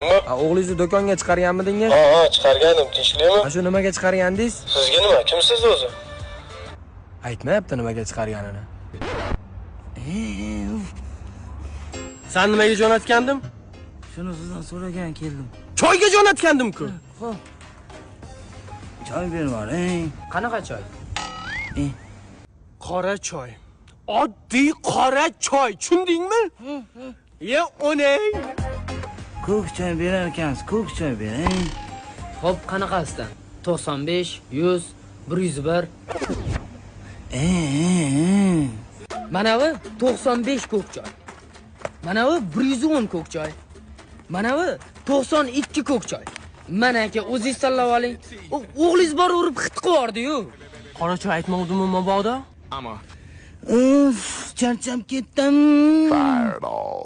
O'g'lingizni do'konga chiqarganmidingiz? Ha, chiqarganim, tinchlikmi? Shu nimaga chiqargandingiz? Sizga nima? Kimsiz o'zi? Aytmayapti nimaga chiqarganini. Sen nimaga jo'natgandim? Shuni sizdan so'ragan keldim. Choyga jo'natgandim-ku. Xo'p. Choy bervoring. Qanaqa choy? Eh. Qora choy. Oddiy qora choy, tushundingmi? Ye, o'nang. Ko'k choy berar ekansiz, ko'k choy bering. Xo'p, qanaqasidan? 95, 100, 101. Mana bu 95 ko'k choy. Mana bu 110 ko'k choy. Mana bu 92 ko'k choy. Mana aka, o'zingiz tanlab oling. O'g'lingiz bor urib xit qilardi-yu. Qora choy aytmovdimmi mabodo? Charchab ketdim. Fireball.